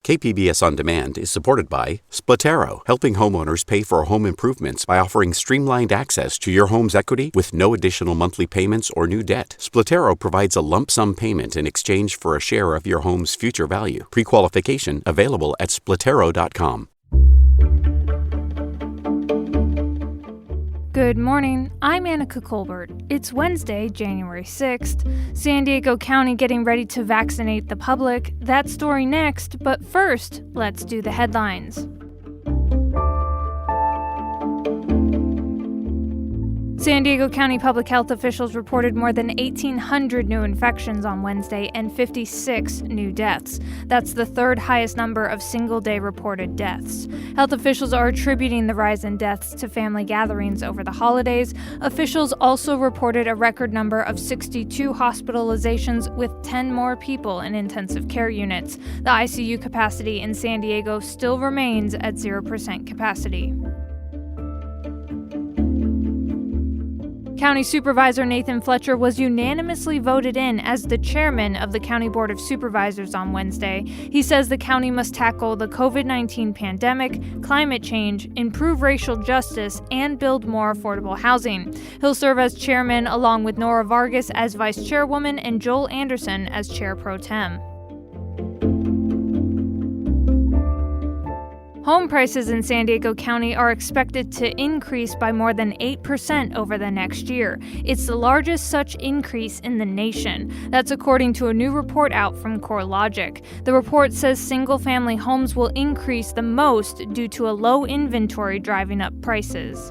KPBS On Demand is supported by Splatero, helping homeowners pay for home improvements by offering streamlined access to your home's equity with no additional monthly payments or new debt. Splatero provides a lump sum payment in exchange for a share of your home's future value. Pre-qualification available at splatero.com. Good morning, I'm Annika Colbert. It's Wednesday, January 6th. San Diego County getting ready to vaccinate the public. That story next, but first, let's do the headlines. San Diego County public health officials reported more than 1,800 new infections on Wednesday and 56 new deaths. That's the third highest number of single-day reported deaths. Health officials are attributing the rise in deaths to family gatherings over the holidays. Officials also reported a record number of 62 hospitalizations with 10 more people in intensive care units. The ICU capacity in San Diego still remains at 0% capacity. County Supervisor Nathan Fletcher was unanimously voted in as the chairman of the County Board of Supervisors on Wednesday. He says the county must tackle the COVID-19 pandemic, climate change, improve racial justice, and build more affordable housing. He'll serve as chairman along with Nora Vargas as vice chairwoman and Joel Anderson as chair pro tem. Home prices in San Diego County are expected to increase by more than 8% over the next year. It's the largest such increase in the nation. That's according to a new report out from CoreLogic. The report says single-family homes will increase the most due to a low inventory driving up prices.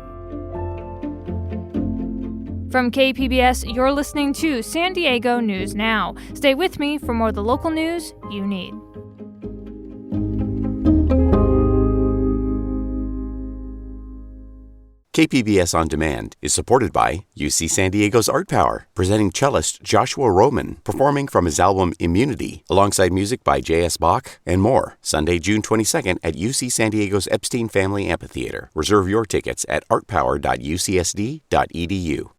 From KPBS, you're listening to San Diego News Now. Stay with me for more of the local news you need. KPBS On Demand is supported by UC San Diego's Art Power, presenting cellist Joshua Roman, performing from his album Immunity, alongside music by J.S. Bach and more. Sunday, June 22nd at UC San Diego's Epstein Family Amphitheater. Reserve your tickets at artpower.ucsd.edu.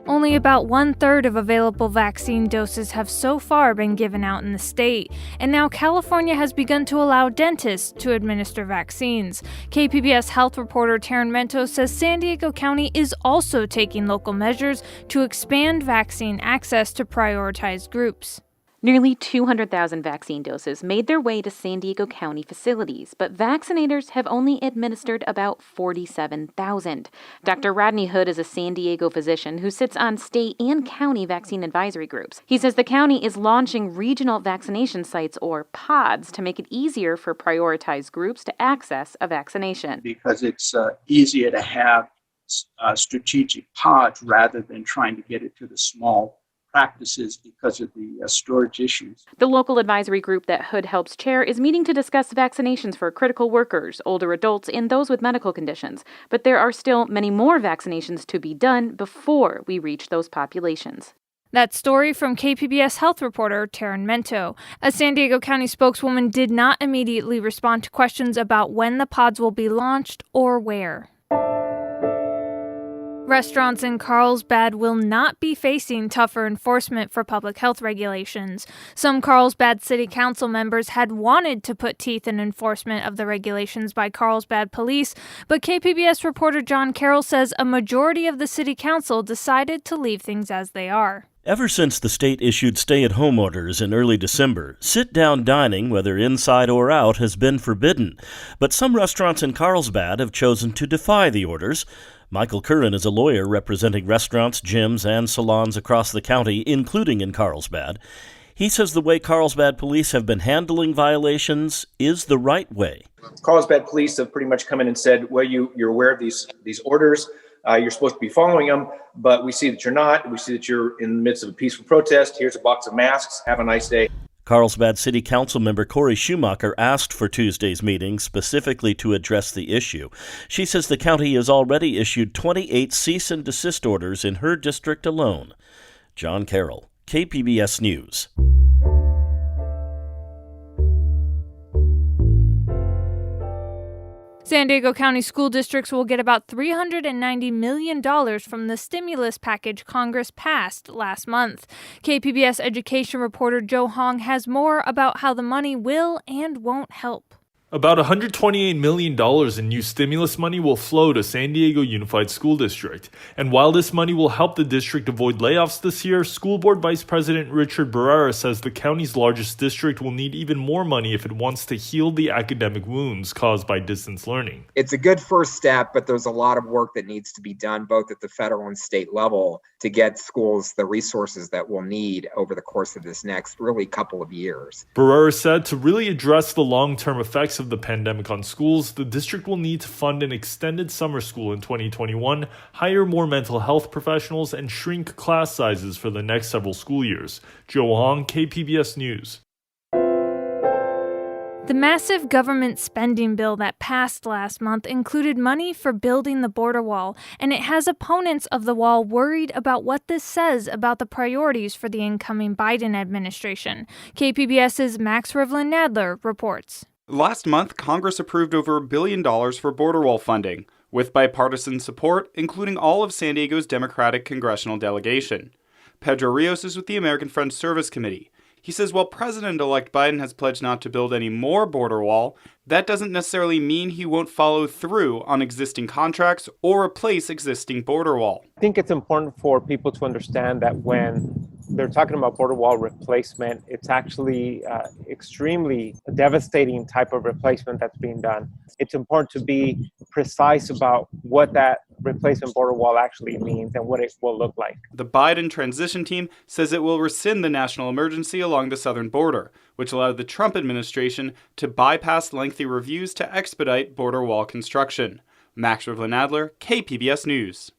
Only about 1/3 of available vaccine doses have so far been given out in the state, and now California has begun to allow dentists to administer vaccines. KPBS health reporter Taryn Mento says San Diego County is also taking local measures to expand vaccine access to prioritized groups. Nearly 200,000 vaccine doses made their way to San Diego County facilities, but vaccinators have only administered about 47,000. Dr. Rodney Hood is a San Diego physician who sits on state and county vaccine advisory groups. He says the county is launching regional vaccination sites, or pods, to make it easier for prioritized groups to access a vaccination. Because it's easier to have strategic pods rather than trying to get it to the small practices because of the storage issues. The local advisory group that Hood helps chair is meeting to discuss vaccinations for critical workers, older adults, and those with medical conditions. But there are still many more vaccinations to be done before we reach those populations. That story from KPBS health reporter Taryn Mento. A San Diego County spokeswoman did not immediately respond to questions about when the pods will be launched or where. Restaurants in Carlsbad will not be facing tougher enforcement for public health regulations. Some Carlsbad City Council members had wanted to put teeth in enforcement of the regulations by Carlsbad police, but KPBS reporter John Carroll says a majority of the City Council decided to leave things as they are. Ever since the state issued stay-at-home orders in early December, sit-down dining, whether inside or out, has been forbidden. But some restaurants in Carlsbad have chosen to defy the orders. Michael Curran is a lawyer representing restaurants, gyms, and salons across the county, including in Carlsbad. He says the way Carlsbad police have been handling violations is the right way. Carlsbad police have pretty much come in and said, well, you're aware of these orders. You're supposed to be following them, but we see that you're not. We see that you're in the midst of a peaceful protest. Here's a box of masks. Have a nice day. Carlsbad City Council member Corey Schumacher asked for Tuesday's meeting specifically to address the issue. She says the county has already issued 28 cease and desist orders in her district alone. John Carroll, KPBS News. San Diego County school districts will get about $390 million from the stimulus package Congress passed last month. KPBS education reporter Joe Hong has more about how the money will and won't help. About $128 million in new stimulus money will flow to San Diego Unified School District. And while this money will help the district avoid layoffs this year, School Board Vice President Richard Barrera says the county's largest district will need even more money if it wants to heal the academic wounds caused by distance learning. It's a good first step, but there's a lot of work that needs to be done both at the federal and state level to get schools the resources that we'll need over the course of this next really couple of years. Barrera said to really address the long-term effects of the pandemic on schools, the district will need to fund an extended summer school in 2021, hire more mental health professionals, and shrink class sizes for the next several school years. Joe Hong, KPBS News. The massive government spending bill that passed last month included money for building the border wall, and it has opponents of the wall worried about what this says about the priorities for the incoming Biden administration. KPBS's Max Rivlin-Nadler reports. Last month, Congress approved over $1 billion for border wall funding, with bipartisan support, including all of San Diego's Democratic congressional delegation. Pedro Rios is with the American Friends Service Committee. He says while President-elect Biden has pledged not to build any more border wall, that doesn't necessarily mean he won't follow through on existing contracts or replace existing border wall. I think it's important for people to understand that when they're talking about border wall replacement, it's actually extremely devastating type of replacement that's being done. It's important to be precise about what that replacement border wall actually means and what it will look like. The Biden transition team says it will rescind the national emergency along the southern border, which allowed the Trump administration to bypass lengthy reviews to expedite border wall construction. Max Rivlin-Nadler, KPBS News.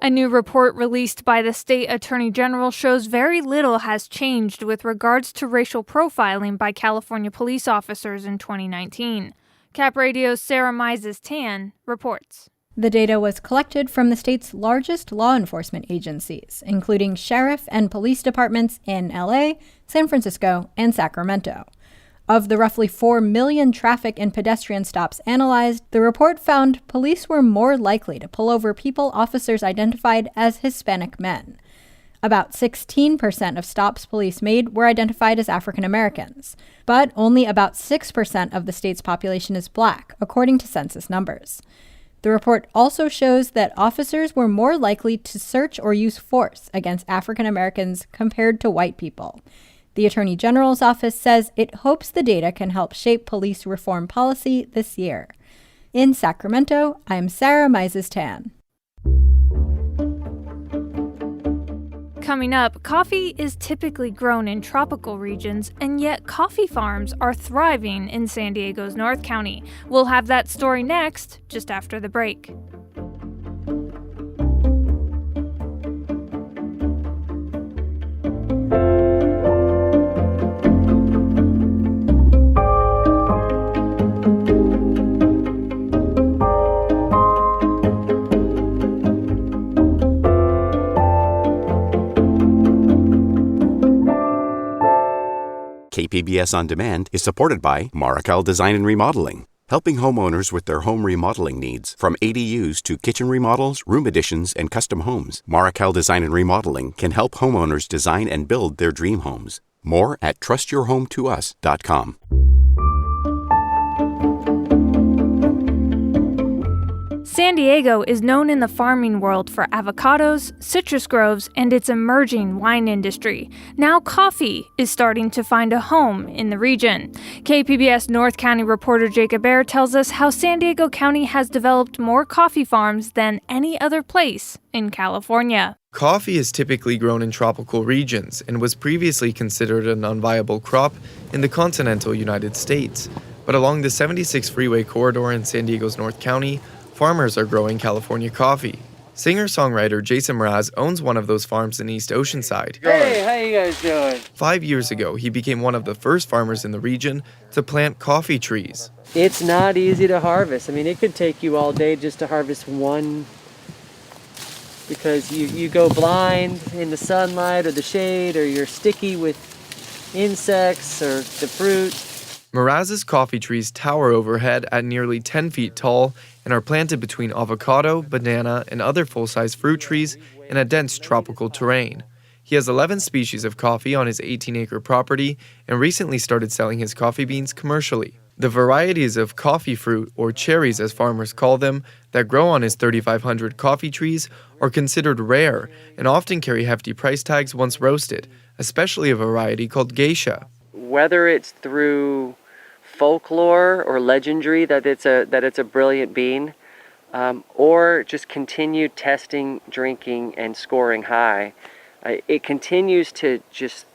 A new report released by the state attorney general shows very little has changed with regards to racial profiling by California police officers in 2019. Cap Radio's Sarah Mises-Tan reports. The data was collected from the state's largest law enforcement agencies, including sheriff and police departments in LA, San Francisco, and Sacramento. Of the roughly 4 million traffic and pedestrian stops analyzed, the report found police were more likely to pull over people officers identified as Hispanic men. About 16% of stops police made were identified as African Americans, but only about 6% of the state's population is Black, according to census numbers. The report also shows that officers were more likely to search or use force against African Americans compared to white people. The Attorney General's office says it hopes the data can help shape police reform policy this year. In Sacramento, I'm Sarah Mises-Tan. Coming up, coffee is typically grown in tropical regions, and yet coffee farms are thriving in San Diego's North County. We'll have that story next, just after the break. KPBS On Demand is supported by Markel Design and Remodeling, helping homeowners with their home remodeling needs. From ADUs to kitchen remodels, room additions, and custom homes, Markel Design and Remodeling can help homeowners design and build their dream homes. More at trustyourhometous.com. San Diego is known in the farming world for avocados, citrus groves, and its emerging wine industry. Now coffee is starting to find a home in the region. KPBS North County reporter Jacob Baer tells us how San Diego County has developed more coffee farms than any other place in California. Coffee is typically grown in tropical regions and was previously considered a non-viable crop in the continental United States. But along the 76 freeway corridor in San Diego's North County, farmers are growing California coffee. Singer-songwriter Jason Mraz owns one of those farms in East Oceanside. Hey, how you guys doing? 5 years ago, he became one of the first farmers in the region to plant coffee trees. It's not easy to harvest. I mean, it could take you all day just to harvest one, because you go blind in the sunlight or the shade, or you're sticky with insects or the fruit. Mraz's coffee trees tower overhead at nearly 10 feet tall and are planted between avocado, banana, and other full-size fruit trees in a dense tropical terrain. He has 11 species of coffee on his 18-acre property and recently started selling his coffee beans commercially. The varieties of coffee fruit, or cherries as farmers call them, that grow on his 3,500 coffee trees are considered rare and often carry hefty price tags once roasted, especially a variety called geisha. Whether it's through folklore or legendary that it's a brilliant bean, or just continued testing, drinking, and scoring high, it continues to just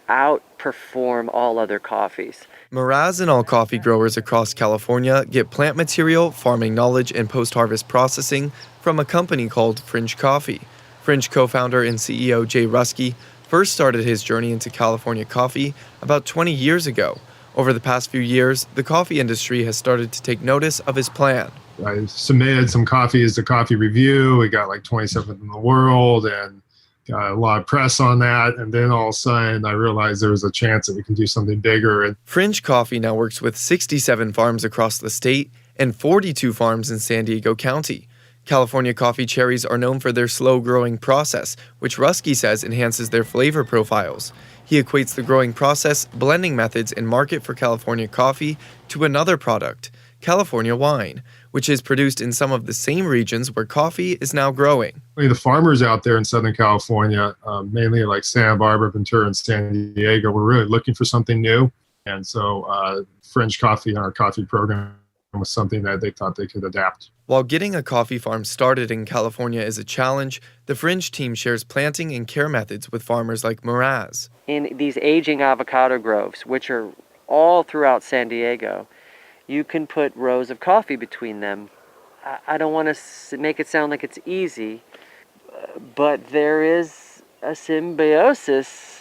outperform all other coffees. Mraz and all coffee growers across California get plant material, farming knowledge, and post-harvest processing from a company called Fringe Coffee. Fringe co-founder and CEO Jay Ruskey first started his journey into California coffee about 20 years ago. Over the past few years, the coffee industry has started to take notice of his plan. I submitted some coffees to Coffee Review. We got like 27th in the world and got a lot of press on that. And then all of a sudden, I realized there was a chance that we can do something bigger. Fringe Coffee now works with 67 farms across the state and 42 farms in San Diego County. California coffee cherries are known for their slow-growing process, which Ruskey says enhances their flavor profiles. He equates the growing process, blending methods, and market for California coffee to another product, California wine, which is produced in some of the same regions where coffee is now growing. The farmers out there in Southern California, mainly like Santa Barbara, Ventura, and San Diego, were really looking for something new. And so Fringe Coffee and our coffee program was something that they thought they could adapt. While getting a coffee farm started in California is a challenge, the Fringe team shares planting and care methods with farmers like Mraz. In these aging avocado groves, which are all throughout San Diego, you can put rows of coffee between them. I don't want to make it sound like it's easy, but there is a symbiosis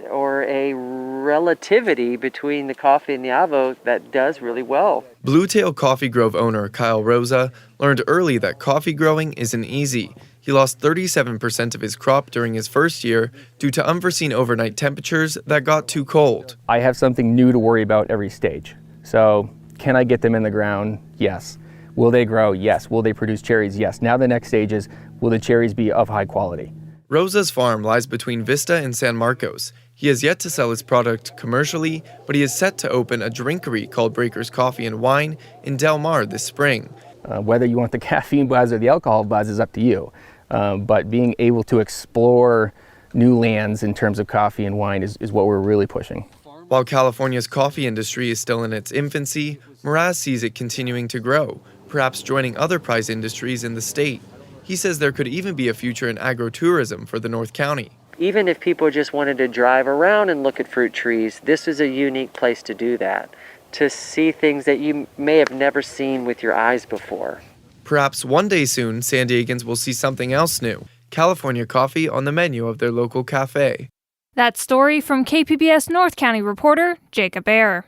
or a relativity between the coffee and the avo that does really well. Bluetail Coffee Grove owner Kyle Rosa learned early that coffee growing isn't easy. He lost 37% of his crop during his first year due to unforeseen overnight temperatures that got too cold. I have something new to worry about every stage. So, can I get them in the ground? Yes. Will they grow? Yes. Will they produce cherries? Yes. Now the next stage is, will the cherries be of high quality? Rosa's farm lies between Vista and San Marcos. He has yet to sell his product commercially, but he is set to open a drinkery called Breaker's Coffee and Wine in Del Mar this spring. Whether you want the caffeine buzz or the alcohol buzz is up to you. But being able to explore new lands in terms of coffee and wine is what we're really pushing. While California's coffee industry is still in its infancy, Mraz sees it continuing to grow, perhaps joining other prize industries in the state. He says there could even be a future in agrotourism for the North County. Even if people just wanted to drive around and look at fruit trees, this is a unique place to do that, to see things that you may have never seen with your eyes before. Perhaps one day soon, San Diegans will see something else new, California coffee on the menu of their local cafe. That story from KPBS North County reporter Jacob Ayer.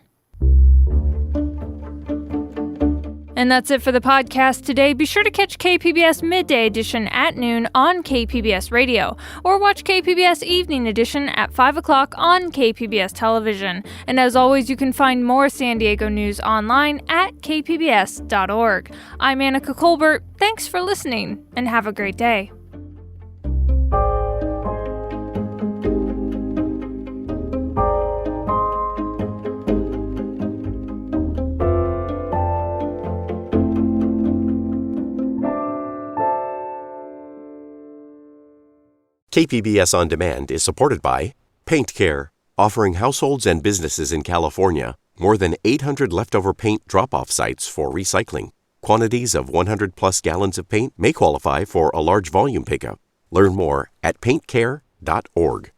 And that's it for the podcast today. Be sure to catch KPBS Midday Edition at noon on KPBS Radio, or watch KPBS Evening Edition at 5 o'clock on KPBS Television. And as always, you can find more San Diego news online at kpbs.org. I'm Annika Colbert. Thanks for listening, and have a great day. KPBS On Demand is supported by Paint Care, offering households and businesses in California more than 800 leftover paint drop-off sites for recycling. Quantities of 100-plus gallons of paint may qualify for a large volume pickup. Learn more at paintcare.org.